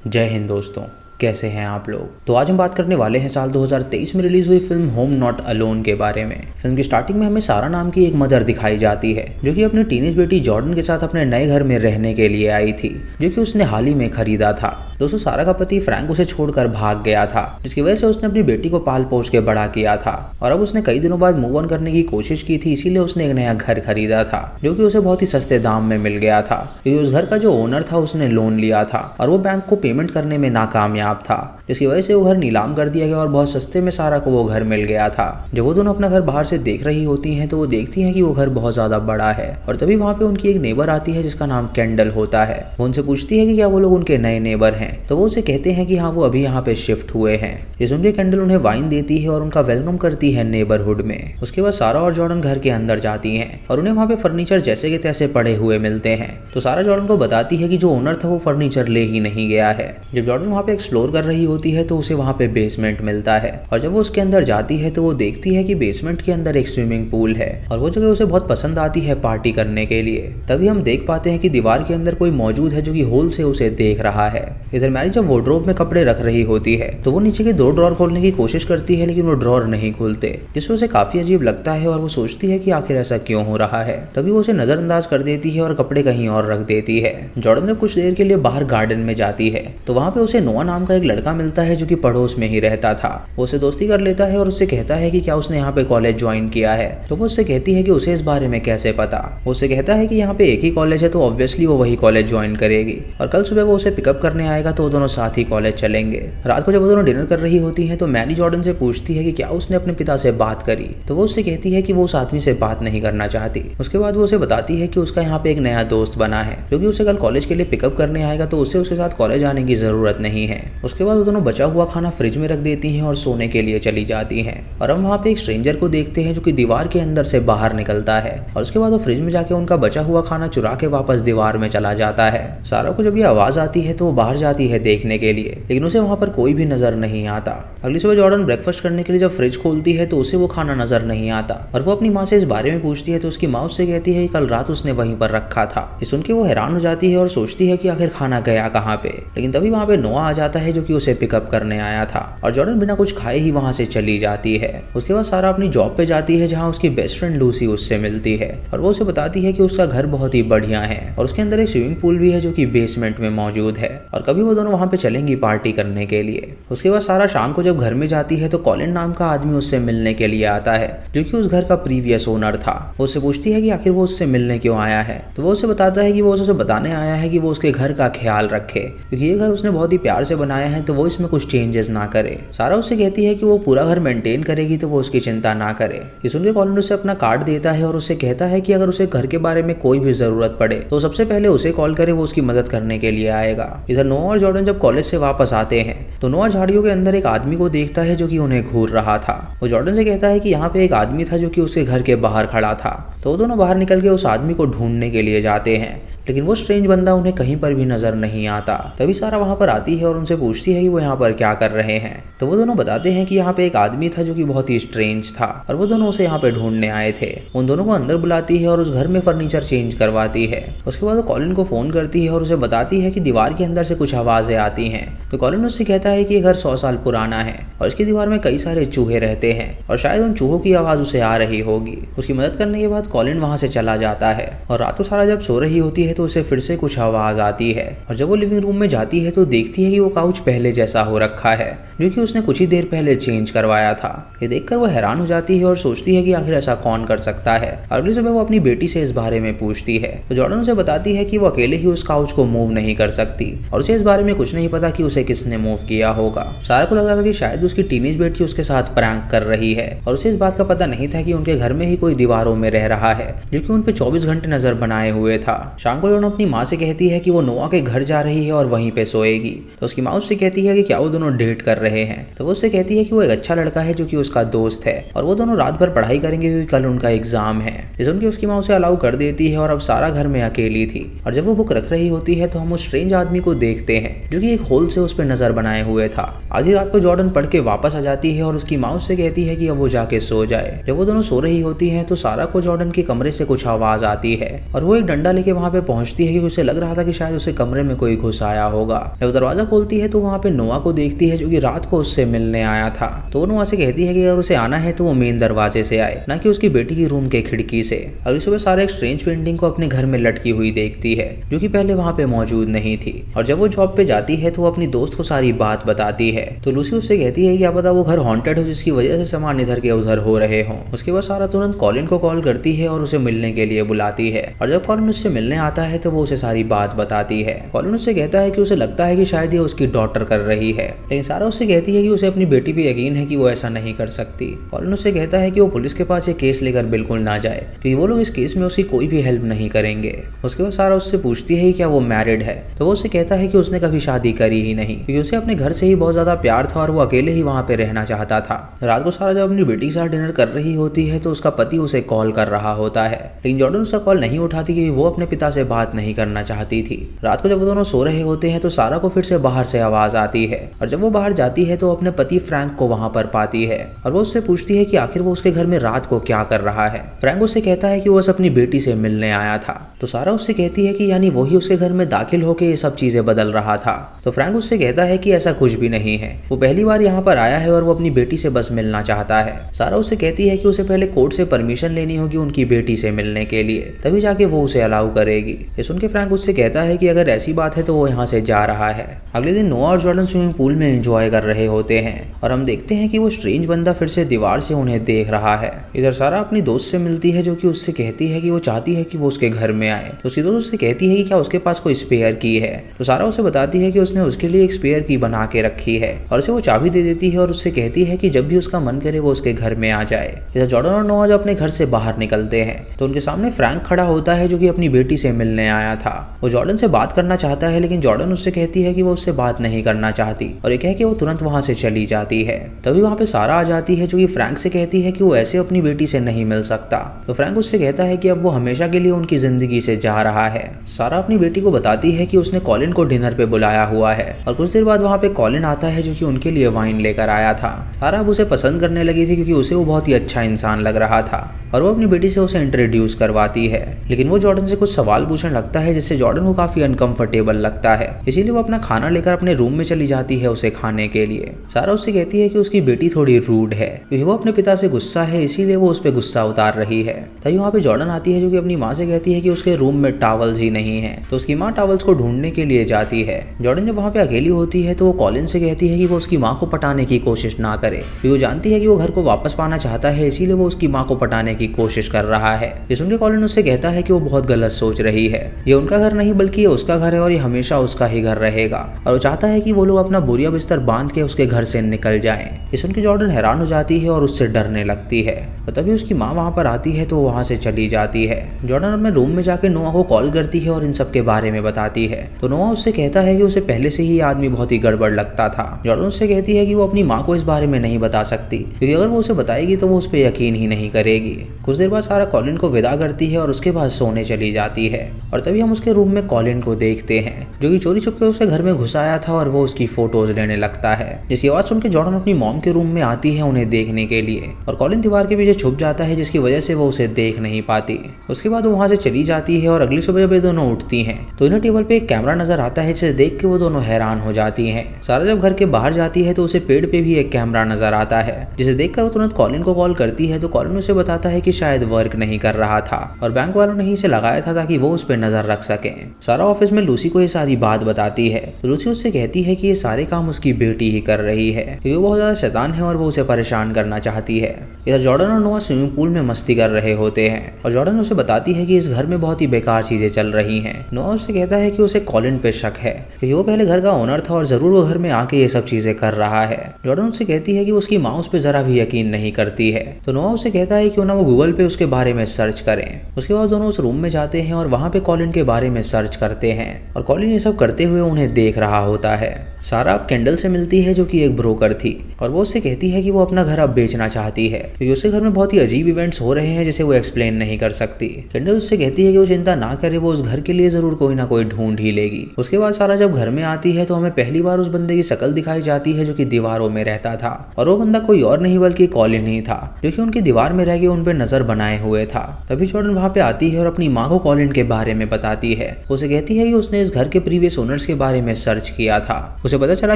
जय हिंद दोस्तों, कैसे हैं आप लोग। तो आज हम बात करने वाले हैं साल 2023 में रिलीज हुई फिल्म होम नॉट अलोन के बारे में। फिल्म की स्टार्टिंग में हमें सारा नाम की एक मदर दिखाई जाती है जो कि अपने टीनेज बेटी जॉर्डन के साथ अपने नए घर में रहने के लिए आई थी, जो कि उसने हाल ही में खरीदा था। दोस्तों, सारा का पति फ्रैंक उसे छोड़कर भाग गया था, जिसकी वजह से उसने अपनी बेटी को पाल पोस के बड़ा किया था और अब उसने कई दिनों बाद मूव ऑन करने की कोशिश की थी। इसीलिए उसने एक नया घर खरीदा था जो कि उसे बहुत ही सस्ते दाम में मिल गया था, क्योंकि उस घर का जो ओनर था उसने लोन लिया था और वो बैंक को पेमेंट करने में नाकामयाब था, जिसकी वजह से वो घर नीलाम कर दिया गया और बहुत सस्ते में सारा को वो घर मिल गया था। जब वो दोनों अपना घर बाहर से देख रही होती हैं तो वो देखती हैं कि वो घर बहुत ज्यादा बड़ा है और तभी वहाँ पे उनकी एक नेबर आती है जिसका नाम कैंडल होता है। वो उनसे पूछती है कि क्या वो लोग उनके नए नेबर हैं, तो वो उसे कहते हैं कि हाँ, वो अभी यहाँ पे शिफ्ट हुए हैं। ये सुन के कैंडल उन्हें वाइन देती है और उनका वेलकम करती है नेबरहुड में। उसके बाद सारा और जॉर्डन घर के अंदर जाती हैं और उन्हें वहाँ पे फर्नीचर जैसे के तैसे पड़े हुए मिलते हैं। तो सारा जॉर्डन को बताती है कि जो ओनर था वो फर्नीचर ले ही नहीं गया है। जब जॉर्डन वहाँ पे एक्सप्लोर कर रही होती है तो उसे वहाँ पे बेसमेंट मिलता है और जब वो उसके अंदर जाती है तो वो देखती है कि बेसमेंट के अंदर एक स्विमिंग पूल है और वो जगह उसे बहुत पसंद आती है पार्टी करने के लिए। तभी हम देख पाते हैं कि दीवार के अंदर कोई मौजूद है जो कि होल से उसे देख रहा है। इधर मैरी जब वार्डरोब में कपड़े रख रही होती है तो वो नीचे के 2 ड्रॉर खोलने की कोशिश करती है, लेकिन वो ड्रॉर नहीं खुलते, जिससे उसे काफी अजीब लगता है और वो सोचती है कि आखिर ऐसा क्यों हो रहा है। तभी वो उसे नजरअंदाज कर देती है और कपड़े कहीं और रख देती है। जॉर्डन जब कुछ देर के लिए बाहर गार्डन में जाती है तो वहाँ पे उसे नोआ नाम का एक लड़का मिलता है जो कि पड़ोस में ही रहता था। वो उसे दोस्ती कर लेता है और उससे कहता है कि क्या उसने यहाँ पे कॉलेज ज्वाइन किया है। तो वो उससे कहती है कि उसे इस बारे में कैसे पता। वो उससे कहता है कि यहाँ पे एक ही कॉलेज है तो ऑब्वियसली वो वही कॉलेज ज्वाइन करेगी और कल सुबह वो उसे पिकअप करने आएगा तो वो दोनों साथ ही कॉलेज चलेंगे। रात को जब वो दोनों डिनर कर रही होती हैं तो मैरी जॉर्डन से पूछती है कि क्या उसने अपने पिता से बात करी। तो वो उससे कहती है कि वो उस आदमी से बात नहीं करना चाहती। उसके बाद वो उसे बताती है कि उसका यहाँ पे एक नया दोस्त बना है जो कि उसे कल कॉलेज के लिए पिकअप करने आएगा, तो उसे उसके साथ कॉलेज आने की जरूरत नहीं है। उसके बाद वो दोनों बचा हुआ खाना फ्रिज में रख देती हैं और सोने के लिए चली जाती हैं और हम वहाँ पे एक स्ट्रेंजर को देखते हैं जो कि दीवार के अंदर से बाहर निकलता है और उसके बाद वो फ्रिज में जाके उनका बचा हुआ खाना चुरा के वापस दीवार में चला जाता है। सारा को जब ये आवाज आती है तो वो बाहर जाती है देखने के लिए, लेकिन उसे वहाँ पर कोई भी नजर नहीं आता। अगली सुबह जॉर्डन ब्रेकफास्ट करने के लिए जब फ्रिज खोलती है तो उसे वो खाना नजर नहीं आता और वो अपनी माँ से इस बारे में पूछती है तो उसकी माँ उससे कहती है कि कल रात उसने वहीं पर रखा था। ये सुन के वो हैरान हो जाती है और सोचती है कि आखिर खाना गया कहाँ पे, लेकिन तभी वहाँ पे नोआ आ जाता है जो कि उसे पिकअप करने आया था और जॉर्डन बिना कुछ खाए ही वहाँ से चली जाती है। उसके बाद सारा अपनी जॉब पे जाती है जहाँ उसकी बेस्ट फ्रेंड लूसी उससे मिलती है और वो उसे बताती है कि उसका घर बहुत ही बढ़िया है और उसके अंदर एक स्विमिंग पूल भी है जो कि बेसमेंट में मौजूद है और कभी वो दोनों वहाँ पे चलेंगी पार्टी करने के लिए। उसके बाद सारा शाम को जब घर में जाती है तो कॉलिन नाम का आदमी उससे मिलने के लिए आता है जो कि उस घर का प्रीवियस ओनर था। वो उससे पूछती है कि आखिर वो उससे मिलने क्यों आया है, तो वो उसे बताता है कि वो उसे बताने आया है कि वो उसके घर का ख्याल रखे, क्योंकि ये घर उसने बहुत ही प्यार से बनाया है तो वो इसमें कुछ चेंजेस ना करे। सारा उससे कहती है कि वो पूरा घर मेंटेन करेगी तो वो उसकी चिंता ना करे। ये सुनकर कॉलिन उसे अपना कार्ड देता है और उससे कहता है कि अगर उसे घर के बारे में कोई भी जरूरत पड़े तो सबसे पहले उसे कॉल करे, वो उसकी मदद करने के लिए आएगा। इधर नोआ और जॉर्डन जब कॉलेज से वापस आते हैं तो नोआ झाड़ियों के अंदर एक आदमी को देखता है जो कि उन्हें घूर रहा था। वो जॉर्डन से कहता है कि यहाँ पे एक आदमी था जो कि उसके घर के बाहर खड़ा था। तो वो दोनों बाहर निकल के उस आदमी को ढूंढने के लिए जाते हैं, लेकिन वो स्ट्रेंज बंदा उन्हें कहीं पर भी नजर नहीं आता। तभी सारा वहां पर आती है और उनसे पूछती है कि वो यहाँ पर क्या कर रहे हैं। तो वो दोनों बताते हैं कि यहाँ पे एक आदमी था जो कि बहुत ही स्ट्रेंज था और वो दोनों उसे यहाँ पे ढूंढने आए थे। उन दोनों को अंदर बुलाती है और उस घर में फर्नीचर चेंज करवाती है। उसके बाद वो कॉलिन को फोन करती है और उसे बताती है कि दीवार के अंदर से कुछ आवाजें आती हैं। तो कॉलिन उससे कहता है कि ये घर 100 साल पुराना है और इसकी दीवार में कई सारे चूहे रहते हैं और शायद उन चूहों की आवाज उसे आ रही होगी। उसकी मदद करने के बाद कॉलिन वहां से चला जाता है और रातों सारा जब सो रही होती है तो उसे फिर से कुछ आवाज आती है और जब वो लिविंग रूम में जाती है तो देखती है कि वो काउच पहले जैसा हो रखा है जो कि उसने कुछ ही देर पहले चेंज करवाया था। ये देखकर वो हैरान हो जाती है और सोचती है कि आखिर ऐसा कौन कर सकता है। अगली सुबह वो अपनी बेटी से इस बारे में पूछती है तो जॉर्डन उसे बताती है कि वो अकेले ही उस काउच को मूव नहीं कर सकती और उसे इस बारे में कुछ नहीं पता कि उसे किसने मूव किया होगा। सारा को लग रहा था कि शायद उसकी टीनेज बेटी उसके साथ प्रैंक कर रही है और उसे इस बात का पता नहीं था कि उनके घर में ही कोई दीवारों में रह रहा है जो कि उन पे 24 घंटे नजर बनाए हुए था। शाम को जॉर्डन अपनी माँ से कहती है कि वो नोआ के घर जा रही है और वहीं पे सोएगी। तो उसकी माँ उससे कहती है कि क्या वो दोनों डेट कर रहे हैं। तो वो उससे कहती है कि वो एक अच्छा लड़का है जो कि उसका दोस्त है और वो दोनों रात भर पढ़ाई करेंगे क्योंकि कल उनका एग्जाम है। इस उनकी उसकी माँ उसे अलाउ कर देती है और अब सारा घर में अकेली थी और जब वो बुक रख रही होती है तो हम उस स्ट्रेंज आदमी को देखते हैं जो कि एक होल से उस पर नजर बनाए हुए था। आधी रात को जॉर्डन पढ़ के वापस आ जाती है और उसकी माँ उससे कहती है कि अब वो जाके सो जाए। जब वो दोनों सो रही होती है तो सारा को जॉर्डन के कमरे से कुछ आवाज आती है और वो एक डंडा लेके वहां पे पहुंचती है कि उसे लग रहा था कि शायद उसे कमरे में कोई घुस आया होगा। जब दरवाजा खोलती है तो वहाँ पे नोआ को देखती है जो कि रात को उससे मिलने आया था। तो वो नोआ से कहती है कि अगर उसे आना है तो वो मेन दरवाजे से आए, ना कि उसकी बेटी की रूम के खिड़की से। अगली सुबह सारा एक स्ट्रेंज पेंटिंग को अपने घर में लटकी हुई देखती है जो कि पहले वहाँ पे मौजूद नहीं थी। और जब वो जॉब पे जाती है तो वो अपनी दोस्त को सारी बात बताती है। तो लूसी उससे कहती है कि क्या पता वो घर हॉन्टेड हो जिसकी वजह से सामान इधर के उधर हो रहे हों। उसके बाद सारा तुरंत कॉलिन को कॉल करती है और उसे मिलने के लिए बुलाती है। और जब कॉलिन उससे मिलने आता है तो वो उसे सारी बात बताती है। कॉलिन उससे कहता है कि उसे लगता है कि शायद ये उसकी डॉटर कर रही है, लेकिन सारा उससे कहती है कि उसे अपनी बेटी पे यकीन है कि वो ऐसा नहीं कर सकती। कॉलिन उससे कहता है कि वो पुलिस के पास ये केस लेकर बिल्कुल ना जाए क्योंकि वो लोग इस केस में उसकी कोई भी हेल्प नहीं करेंगे। उसके बाद सारा उससे पूछती है कि क्या वो मैरिड है, तो वो उससे कहता है कि उसने कभी शादी करी ही नहीं क्योंकि उसे अपने घर से ही बहुत ज्यादा प्यार था और वो अकेले ही वहाँ पे रहना चाहता था। रात को सारा जब अपनी बेटी के साथ डिनर कर रही होती है तो उसका पति उसे कॉल कर रहा होता है, लेकिन जॉर्डन उसका कॉल नहीं उठाती क्योंकि वो अपने पिता से बात नहीं करना चाहती थी। रात को जब वो दोनों सो रहे होते हैं तो सारा को फिर से बाहर से आवाज आती है और जब वो बाहर जाती है तो अपने पति फ्रैंक को वहाँ पर पाती है और वो उससे पूछती है कि आखिर वो उसके घर में रात को क्या कर रहा है। फ्रैंक उससे कहता है कि वो बस अपनी बेटी से मिलने आया था। तो सारा उससे कहती है कि यानी वही उसके घर में दाखिल होकर ये सब चीजें बदल रहा था। तो फ्रैंक उससे कहता है कि ऐसा कुछ भी नहीं है, वो पहली बार यहाँ पर आया है और वो अपनी बेटी से बस मिलना चाहता है। सारा उससे कहती है कि उसे पहले कोर्ट से परमिशन लेनी होगी उनकी बेटी से मिलने के लिए, तभी जाके वो उसे अलाउ करेगी। ये सुन के फ्रैंक उससे कहता है कि अगर ऐसी बात है तो वो यहाँ से जा रहा है। अगले दिन नोआ और जॉर्डन स्विमिंग पूल में एंजॉय कर रहे होते हैं और हम देखते हैं कि वो स्ट्रेंज बंदा फिर से दीवार से उन्हें देख रहा है। इधर सारा अपनी दोस्त से मिलती है जो कि उससे कहती है कि वो चाहती है कि वो उसके घर में आए। तो उसकी दोस्त उससे कहती है कि क्या उसके पास कोई स्पेयर की है। तो सारा उसे बताती है कि उसने उसके लिए एक स्पेयर की बना के रखी है और उसे वो चाबी दे देती है और उससे कहती है कि जब भी उसका मन करे वो उसके घर में आ जाए। इधर जॉर्डन और नोआ जब अपने घर से बाहर निकलते हैं तो उनके सामने फ्रैंक खड़ा होता है जो कि अपनी बेटी से मिलने आया था। वो जॉर्डन से बात करना चाहता है लेकिन जॉर्डन उससे कहती है कि वो उससे बात नहीं करना चाहती और ये कह के वो तुरंत वहां से चली जाती है। तभी वहां पे सारा आ जाती है जो कि फ्रैंक से कहती है कि वो ऐसे अपनी बेटी से नहीं मिल सकता। तो फ्रैंक उससे कहता है कि अब वो हमेशा के लिए उनकी जिंदगी से जा रहा है। सारा अपनी बेटी को बताती है कि उसने कॉलिन को डिनर पे बुलाया हुआ है और कुछ देर बाद वहाँ पे कॉलिन आता है जो कि उनके लिए वाइन लेकर आया था। सारा अब उसे पसंद करने लगी थी क्योंकि उसे वो बहुत ही अच्छा इंसान लग रहा था और वो अपनी बेटी से उसे इंट्रोड्यूस करवाती है, लेकिन वो जॉर्डन से कुछ सवाल पूछने लगता है जिससे जॉर्डन को काफी अनकंफर्टेबल लगता है। इसीलिए वो अपना खाना लेकर अपने रूम में चली जाती है उसे खाने के लिए। सारा उससे कहती है कि उसकी बेटी थोड़ी रूड है क्योंकि वो अपने पिता से गुस्सा है, इसीलिए वो उस पर गुस्सा उतार रही है। तभी वहाँ पे जॉर्डन आती है जो कि अपनी माँ से कहती है कि उसके रूम में टॉवल्स ही नहीं है। तो उसकी माँ टॉवल्स को ढूंढने के लिए जाती है। जॉर्डन जब वहाँ पे अकेली होती है तो वो कॉलिन से कहती है कि वो उसकी माँ को पटाने की कोशिश ना करे क्योंकि वो जानती है कि वो घर को वापस पाना चाहता है, इसीलिए वो उसकी माँ को पटाने की कोशिश कर रहा है। ये सुनकर कॉलिन उससे कहता है कि वो बहुत गलत सोच रही है, ये उनका घर नहीं बल्कि ये उसका घर है और ये हमेशा उसका ही घर रहेगा और वो चाहता है कि वो लोग अपना बोरिया बिस्तर बांध के उसके घर से निकल जाएं। ये सुनकर जॉर्डन हैरान हो जाती है और उससे डरने लगती है और तभी उसकी माँ वहाँ पर आती है तो वो वहाँ से चली जाती है। जॉर्डन अपने रूम में जाकर नोआ को कॉल करती है और इन सब के बारे में बताती है। तो नोआ उससे कहता है कि उसे पहले से ही आदमी बहुत ही गड़बड़ लगता था। जॉर्डन उससे कहती है कि वो अपनी माँ को इस बारे में नहीं बता सकती क्योंकि अगर वो उसे बताएगी तो वो उस पर यकीन ही नहीं करेगी। कुछ देर बाद सारा कॉलिन को विदा करती है और उसके बाद सोने चली जाती है और तभी हम उसके रूम में कॉलिन को देखते हैं जो कि चोरी छुप के उसके घर में घुस आया था और वो उसकी फोटोज लेने लगता है। जिसकी आवाज सुनकर जॉर्डन अपनी मॉम के रूम में आती है उन्हें देखने के लिए और कॉलिन दीवार के पीछे छुप जाता है जिसकी वजह से वो उसे देख नहीं पाती। उसके बाद वो वहां से चली जाती है और अगली सुबह जब ये दोनों उठती हैं तो इन्हें टेबल पे एक कैमरा नजर आता है जिसे देख के वो दोनों हैरान हो जाती हैं। सारा जब घर के बाहर जाती है तो उसे पेड़ पे भी एक कैमरा नजर आता है जिसे देखकर वो तुरंत कॉलिन को कॉल करती है। तो कॉलिन उसे बताता है कि शायद वर्क नहीं कर रहा था और बैंक वालों ने ही इसे लगाया था ताकि वो उस पर नजर रख सके। सारा ऑफिस में लूसी को ये सारी बात बताती है तो लूसी उससे कहती है कि ये सारे काम उसकी बेटी ही कर रही है क्योंकि वो बहुत ज्यादा शैतान है और वो उसे परेशान करना चाहती है। इधर जॉर्डन और नोआ स्विमिंग पूल में मस्ती कर रहे होते हैं और जॉर्डन उसे बताती है कि इस घर में बहुत ही बेकार चीजें चल रही हैं। नोआ उससे कहता है कि उसे कॉलिन पे शक है क्योंकि वो पहले घर का ओनर था और जरूर वो घर में आके ये सब चीजें कर रहा है। जॉर्डन उससे कहती है कि उसकी माँ उस पर जरा भी यकीन नहीं करती है। तो नोआ उसे कहता है कि वो गूगल पे उसके बारे में सर्च करें। उसके बाद दोनों उस रूम में जाते हैं और वहाँ पे कॉलिन के बारे में सर्च करते हैं और कॉलिन ये सब करते हुए उन्हें देख रहा होता है। सारा अब कैंडल से मिलती है जो कि एक ब्रोकर थी और वो उससे कहती है कि वो अपना घर अब बेचना चाहती है क्योंकि उसके घर में बहुत ही अजीब इवेंट्स हो रहे हैं जिसे वो एक्सप्लेन नहीं कर सकती। कैंडल उससे कहती है कि वो चिंता ना करे, वो उस घर के लिए जरूर कोई ना कोई ढूंढ ही लेगी। उसके बाद सारा जब घर में आती है तो हमें पहली बार उस बंदे की शक्ल दिखाई जाती है जो कि दीवारों में रहता था और वो बंदा कोई और नहीं बल्कि कॉलिन ही था जो कि उनकी दीवार में रह के उन पर नजर बनाए हुए था। तभी जॉर्डन वहाँ पे आती है और अपनी माँ को कॉलिन के बारे बारे में बताती है। उसे कहती है कि उसने इस घर के प्रीवियस ओनर्स के बारे में सर्च किया था। उसे पता चला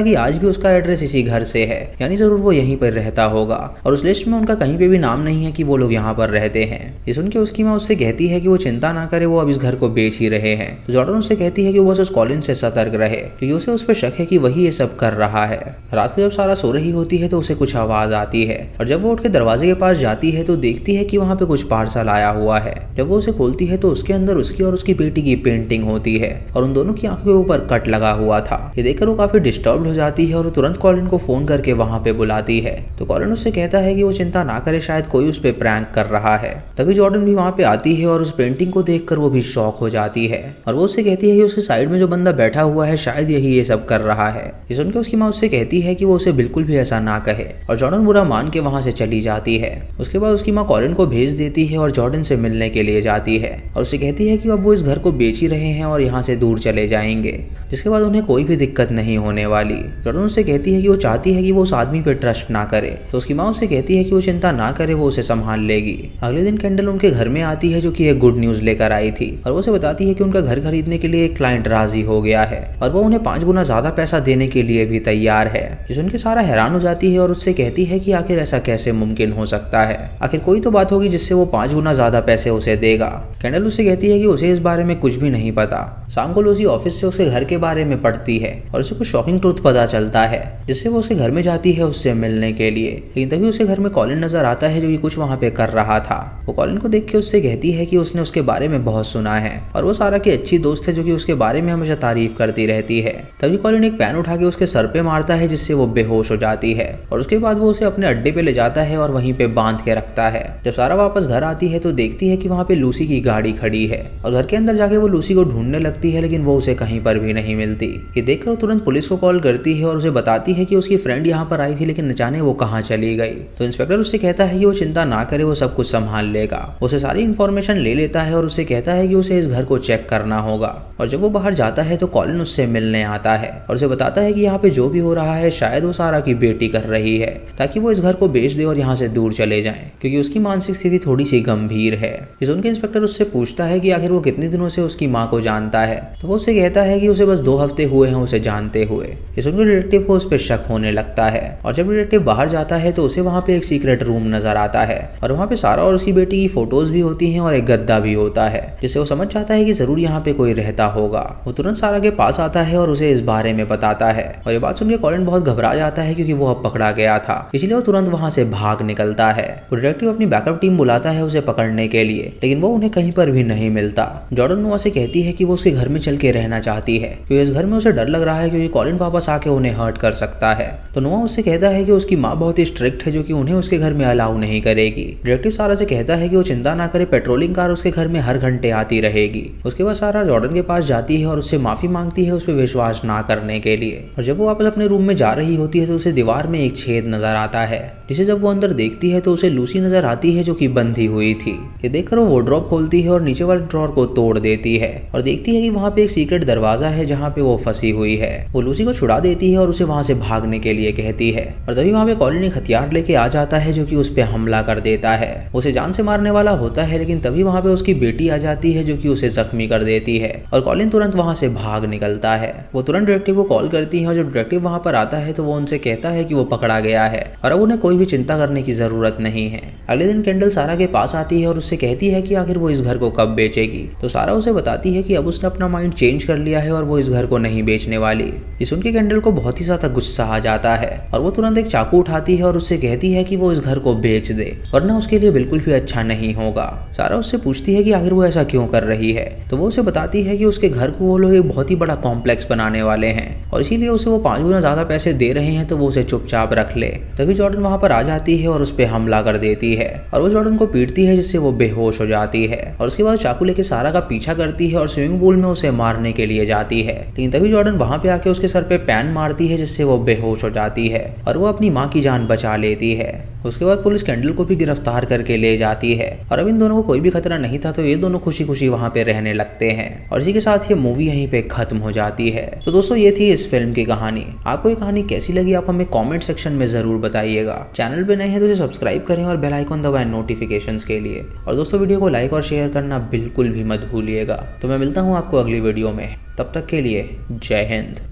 कि आज भी उसका एड्रेस इसी घर से है, यानी जरूर वो यहीं पर रहता होगा, और उस लिस्ट में उनका कहीं पे भी नाम नहीं है कि वो लोग यहाँ पर रहते हैं। ये सुन के उसकी माँ उससे कहती है कि वो चिंता ना करे, वो अब इस घर को बेच ही रहे हैं। तो जॉर्डन उससे कहती है कि वो बस उस कॉलिन से सतर्क रहे, क्योंकि उसे उस पर शक है कि वही ये सब कर रहा है। रात को जब सारा सो रही होती है तो उसे कुछ आवाज आती है, और जब वो उठ के दरवाजे के पास जाती है तो देखती है कि वहाँ पे कुछ पार्सल आया हुआ है। जब वो उसे खोलती है तो उसके अंदर उसकी और उसकी बेटी की पेंटिंग होती है, और उन दोनों की आंखों के ऊपर कट लगा हुआ था। ये देखकर वो काफी डिस्टर्ब हो जाती है और वो तुरंत कॉलिन को फोन करके वहाँ पे बुलाती है। तो कॉलिन उससे कहता है कि वो चिंता ना करे, शायद कोई उस पर प्रैंक कर रहा है। तभी जॉर्डन भी वहाँ पे आती है और उस पेंटिंग को देखकर वो भी शॉक हो जाती है, और वो उससे कहती है कि उसके साइड में जो बंदा बैठा हुआ है शायद यही ये सब कर रहा है। ये सुनकर उसकी माँ उससे कहती है कि वो उसे बिल्कुल भी ऐसा ना कहे, और जॉर्डन बुरा मान के वहाँ से चली जाती है। उसके बाद उसकी माँ कॉलिन को भेज देती है और जॉर्डन से मिलने के लिए जाती है, और उसे कहती है कि अब वो इस घर को बेच ही रहे हैं और यहाँ से दूर चले जाएंगे, जिसके बाद उन्हें कोई भी दिक्कत नहीं होने वाली। जॉर्डन उससे कहती है कि वो चाहती है कि वो उस आदमी पे ट्रस्ट ना करे, तो उसकी माँ उससे कहती है कि वो चिंता ना करे, वो उसे संभाल लेगी। अगले दिन कैंडल उनके घर में आती है, जो कि एक गुड न्यूज लेकर आई थी, और वो उसे बताती है कि उनका घर खरीदने के लिए एक क्लाइंट राजी हो गया है, और वो उन्हें 5 गुना ज्यादा पैसा देने के लिए भी तैयार है। जिस सुनकर सारा हैरान हो जाती है और उससे कहती है कि आखिर ऐसा कैसे मुमकिन हो सकता है, आखिर कोई तो बात होगी जिससे वो 5 गुना ज्यादा पैसे उसे देगा। कैंडल उससे कहती है कि उसे इस बारे में कुछ भी नहीं पता। शाम को लूसी ऑफिस से उसके घर के बारे में पढ़ती है और उसे कुछ शॉकिंग ट्रूथ पता चलता है, जिससे वो उसके घर में जाती है उससे मिलने के लिए। लेकिन तभी उसके घर में कॉलिन नजर आता है, जो कि कुछ वहाँ पे कर रहा था। वो कॉलिन को देख के उससे कहती है कि उसने उसके बारे में बहुत सुना है, और वो सारा की अच्छी दोस्त है, जो कि उसके बारे में हमेशा तारीफ करती रहती है। तभी कॉलिन एक पेन उठा के उसके सर पे मारता है, जिससे वो बेहोश हो जाती है, और उसके बाद वो उसे अपने अड्डे पे ले जाता है और वहीं पे बांध के रखता है। जब सारा वापस घर आती है तो देखती है कि वहाँ पे लूसी की गाड़ी खड़ी है, और घर के अंदर जाके वो लूसी को ढूंढने लगती है, लेकिन वो उसे कहीं पर भी नहीं मिलती। ये देखकर वो तुरंत पुलिस को कॉल करती है और उसे बताती है कि उसकी फ्रेंड यहाँ पर आई थी, लेकिन न जाने वो कहाँ चली गई। तो इंस्पेक्टर उससे कहता है कि वो चिंता ना करे, वो सब कुछ संभाल लेगा। उसे सारी इन्फॉर्मेशन ले लेता है और उससे कहता है कि उसे इस घर को चेक करना होगा। और जब वो बाहर जाता है तो कॉलिन उससे मिलने आता है और उसे बताता है कि यहाँ पे जो भी हो रहा है शायद वो सारा की बेटी कर रही है, ताकि वो इस घर को बेच दे और यहाँ से दूर चले जाए, क्योंकि उसकी मानसिक स्थिति थोड़ी सी गंभीर है। इस उनके इंस्पेक्टर उससे पूछता है कि आखिर वो कितने दिनों से उसकी माँ को जानता है, तो वो उससे कहता है कि उसे बस 2 हफ्ते हुए हैं उसे जानते हुए। इस उनके डिटेक्टिव को उस पर शक होने लगता है, और जब डिटेक्टिव बाहर जाता है तो उसे वहाँ पे एक सीक्रेट रूम नजर आता है, और वहाँ पे सारा और उसकी बेटी की फोटोज भी होती हैं और एक गद्दा भी होता है, जिससे वो समझ जाता है कि जरूर यहाँ पे कोई रहता होगा। वो तुरंत सारा के पास आता है और उसे इस बारे में बताता है, और ये बात सुनकर कॉलिन बहुत घबरा जाता है, क्योंकि वो अब पकड़ा गया था, इसलिए वो तुरंत वहाँ से भाग निकलता है। डिटेक्टिव अपनी बैकअप टीम बुलाता है उसे पकड़ने के लिए, लेकिन वो उन्हें कहीं पर भी नहीं मिलता। जॉर्डन नोआ से कहती है कि वो उसके घर में चल के रहना चाहती है, क्योंकि इस घर में उसे डर लग रहा है, क्योंकि कॉलिन वापस आके उन्हें हर्ट कर सकता है। तो नोआ उससे कहता है कि उसकी माँ बहुत ही स्ट्रिक्ट है, जो कि उन्हें उसके घर में अलाउ नहीं करेगी। डिटेक्टिव सारा से कहता है कि वो चिंता ना करे, पेट्रोलिंग कार उसके घर में हर घंटे आती रहेगी। उसके बाद सारा जॉर्डन के पास जाती है और उससे माफी मांगती है उस पर विश्वास ना करने के लिए। और जब वो वापस अपने रूम में जा रही होती है तो उसे दीवार में एक छेद नजर आता है, जिसे जब वो अंदर देखती है तो उसे लूसी नजर आती है, जो कि बंधी हुई थी। ये देखकर वो वार्डरोब खोलती है और नीचे वाले ड्रॉर को तोड़ देती है, और देखती है कि वहाँ पे एक सीक्रेट दरवाजा है जहाँ पे वो फंसी हुई है। वो लूसी को छुड़ा देती है और उसे वहाँ से भागने के लिए कहती है, और तभी वहाँ पे कॉलिन एक हथियार लेके आ जाता है, जो कि उस पे हमला कर देता है। उसे जान से मारने वाला होता है, लेकिन तभी वहाँ पे उसकी बेटी आ जाती है, जो कि उसे जख्मी कर देती है, और कॉलिन तुरंत वहाँ से भाग निकलता है। वो तुरंत डिटेक्टिव को कॉल करती है, और जब डिटेक्टिव वहाँ पर आता है तो वो उनसे कहता है कि वो पकड़ा गया है और अब उन्हें कोई भी चिंता करने की जरूरत नहीं है। अगले दिन कैंडल सारा के पास आती है और उससे कहती है कि आखिर वो इस घर को कब बेचेगी। तो सारा उसे बताती है कि अब उसने अपना माइंड चेंज कर लिया है और वो इस घर को नहीं बेचने वाली। ये सुन के कैंडल को बहुत ही ज्यादा गुस्सा आ जाता है, और वो तुरंत एक चाकू उठाती है और उससे कहती है कि वो इस घर को बेच दे, वरना उसके लिए बिल्कुल भी अच्छा नहीं होगा। सारा उससे पूछती है कि आखिर वो ऐसा क्यों कर रही है, तो वो उसे बताती है कि उसके घर को वो लोग एक बहुत ही बड़ा कॉम्प्लेक्स बनाने वाले हैं, और इसीलिए उसे वो 5 गुना ज्यादा पैसे दे रहे हैं, तो वो उसे चुपचाप रख ले। तभी जॉर्डन वहाँ पर आ जाती है और उस पर हमला कर देती है, और वो जॉर्डन को पीटती है, जिससे वो बेहोश हो जाती है, और उसके बाद चाकू लेके सारा का पीछा करती है और स्विमिंग पूल में उसे मारने के लिए जाती है। लेकिन तभी जॉर्डन वहाँ पे आके उसके सर पे पैन मारती है, जिससे वो बेहोश हो जाती है, और वो अपनी माँ की जान बचा लेती है। उसके बाद पुलिस कैंडल को भी गिरफ्तार करके ले जाती है, और अब इन दोनों को कोई भी खतरा नहीं था, तो ये दोनों खुशी खुशी वहाँ पे रहने लगते हैं, और इसी के साथ ये मूवी यहीं पे खत्म हो जाती है। तो दोस्तों ये थी इस फिल्म की कहानी। आपको ये कहानी कैसी लगी आप हमें कमेंट सेक्शन में जरूर बताइएगा। चैनल पे नए हैं तो इसे सब्सक्राइब करें और बेल आइकन दबाएं नोटिफिकेशंस के लिए। और दोस्तों वीडियो को लाइक और शेयर करना बिल्कुल भी मत भूलिएगा। तो मैं मिलता हूँ आपको अगली वीडियो में, तब तक के लिए जय हिंद।